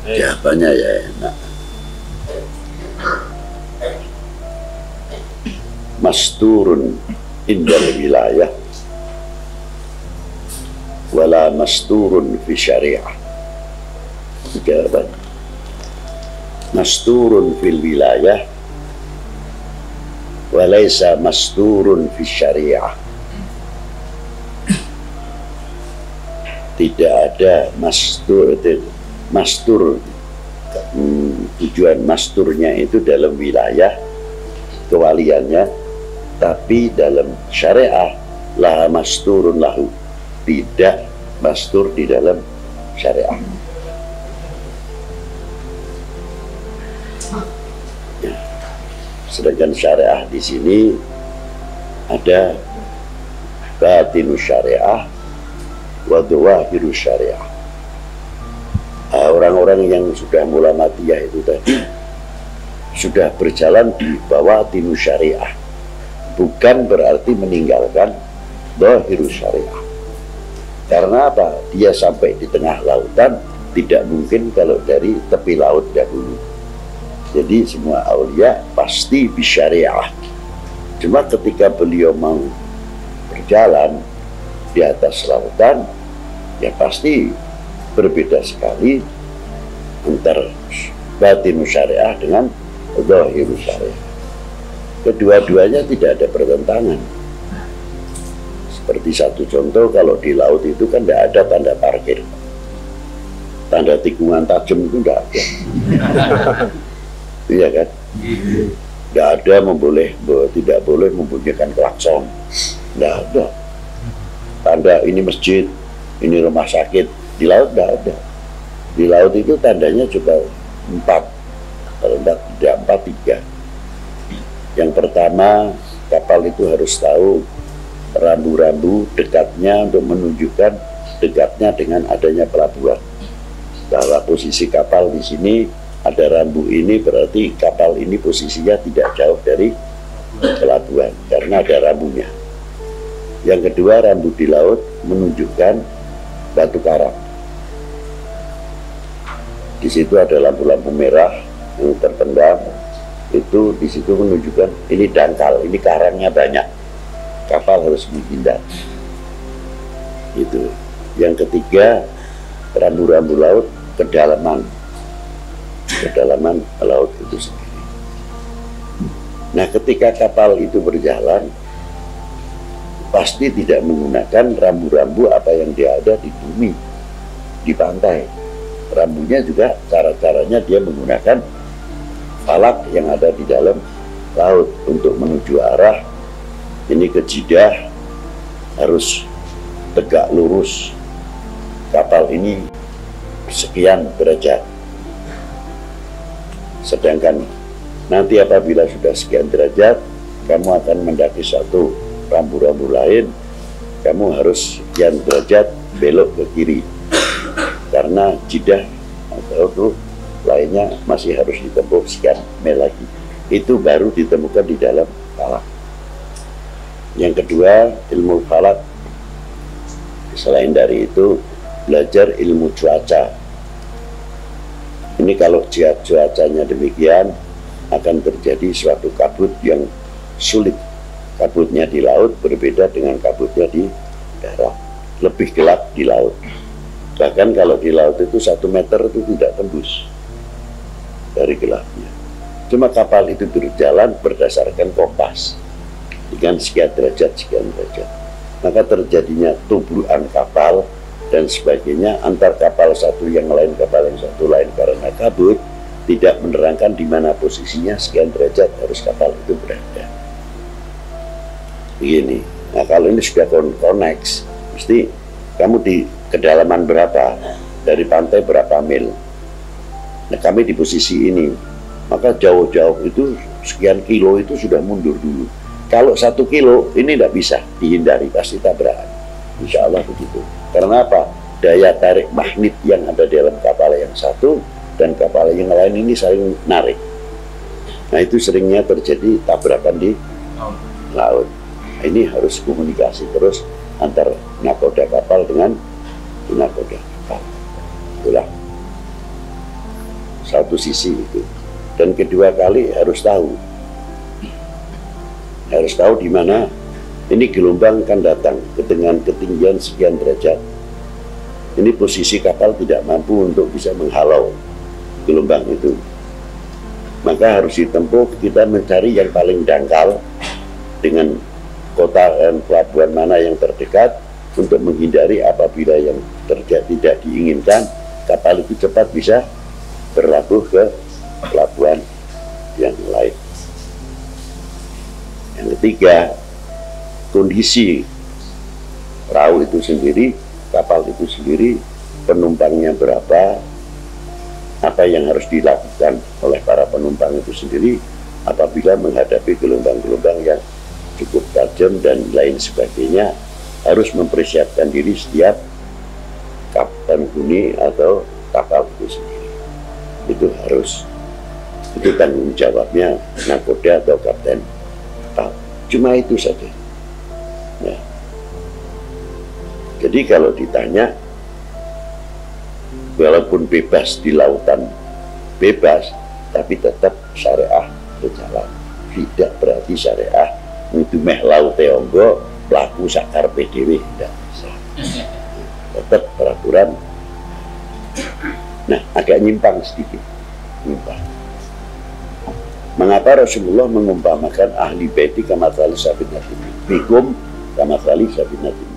Jawabannya ya enak. Masturun indal wilayah wala masturun fi syariah. Jawaban masturun fil wilayah walaysa masturun fi syariah. Tidak ada mastur, tujuan masturnya itu dalam wilayah kewaliannya, tapi dalam syariah la masturun lahu, tidak mastur di dalam syariah. Ya. Sedangkan syariah di sini ada batinus syariah wa dhawahirus syariah. Orang-orang yang sudah mulamatiyah itu tadi sudah berjalan di bawah tinus syariah, bukan berarti meninggalkan dhahirus syariah. Karena apa? Dia sampai di tengah lautan tidak mungkin kalau dari tepi laut dahulu. Jadi semua aulia pasti bisyariah. Cuma ketika beliau mau berjalan di atas lautan, ya pasti berbeda sekali antara batinus syariah dengan dhahirus syariah. Kedua-duanya tidak ada pertentangan. Seperti satu contoh, kalau di laut itu kan tidak ada tanda parkir, tanda tikungan tajam itu tidak ada. Iya kan? Tidak ada tidak boleh membunyikan klakson, tidak ada. Tanda ini masjid, ini rumah sakit, di laut tidak ada. Di laut itu tandanya juga 4, kalau tidak 4, 3. Yang pertama, kapal itu harus tahu rambu-rambu dekatnya untuk menunjukkan dekatnya dengan adanya pelabuhan. Bahwa posisi kapal di sini ada rambu ini, berarti kapal ini posisinya tidak jauh dari pelabuhan karena ada rambunya. Yang kedua, rambu di laut menunjukkan batu karang. Di situ ada lampu-lampu merah yang terpendam. Itu di situ menunjukkan ini dangkal, ini karangnya banyak. Kapal harus menghindar. Itu. Yang ketiga, rambu-rambu laut kedalaman laut itu sendiri. Nah, ketika kapal itu berjalan, pasti tidak menggunakan rambu-rambu apa yang dia ada di bumi, di pantai. Rambunya juga cara-caranya dia menggunakan falak yang ada di dalam laut untuk menuju arah. Ini ke Jidah harus tegak lurus, kapal ini sekian derajat. Sedangkan nanti apabila sudah sekian derajat, kamu akan mendaki satu rambu-rambu lain, kamu harus sekian derajat belok ke kiri, karena Jidah atau lainnya masih harus ditempuh sekian mil lagi. Itu baru ditemukan di dalam falak. Yang kedua, ilmu falak. Selain dari itu, belajar ilmu cuaca. Ini kalau cuacanya demikian, akan terjadi suatu kabut yang sulit. Kabutnya di laut berbeda dengan kabutnya di darat, lebih gelap di laut. Bahkan kalau di laut itu 1 meter itu tidak tembus dari gelapnya. Cuma kapal itu berjalan berdasarkan kompas dengan sekian derajat, maka terjadinya tubrukan kapal dan sebagainya antar kapal satu yang lain, kapal yang satu lain, karena kabut tidak menerangkan di mana posisinya sekian derajat harus kapal itu berada. Begini. Nah, kalau ini sudah connect, mesti kamu di kedalaman berapa, dari pantai berapa mil. Nah, kami di posisi ini, maka jauh-jauh itu sekian kilo itu sudah mundur dulu. Kalau 1 kilo ini tidak bisa dihindari, pasti tabrakan. Insya Allah begitu. Karena apa? Daya tarik magnet yang ada dalam kapal yang satu dan kapal yang lain ini saling narik. Nah, itu seringnya terjadi tabrakan di laut. Ini harus komunikasi terus antar nakoda kapal dengan nakoda kapal. Itulah. satu sisi itu. Dan kedua kali harus tahu di mana ini gelombang akan datang dengan ketinggian sekian derajat. Ini posisi kapal tidak mampu untuk bisa menghalau gelombang itu. Maka harus ditempuh, kita mencari yang paling dangkal dengan kota dan pelabuhan mana yang terdekat untuk menghindari apabila yang terjadi tidak diinginkan, kapal itu cepat bisa berlabuh ke pelabuhan yang lain. Yang ketiga, kondisi perahu itu sendiri, kapal itu sendiri, penumpangnya berapa, apa yang harus dilakukan oleh para penumpang itu sendiri apabila menghadapi gelombang-gelombang yang cukup tajam dan lain sebagainya. Harus mempersiapkan diri setiap kapten huni atau kapal itu sendiri. Itu harus, itu tanggung jawabnya nakoda atau kapten. Cuma itu saja. Nah, jadi kalau ditanya, walaupun bebas di lautan bebas, tapi tetap syariah berjalan. Tidak berarti syariah itu meh laut teonggo pelaku sakar PDW, tidak bisa. Tetap peraturan. Nah, agak nyimpang sedikit. Nyimpang. Mengapa Rasulullah mengumpamakan ahli baiti kamathali sabinatin bikum kamathali sabinatin?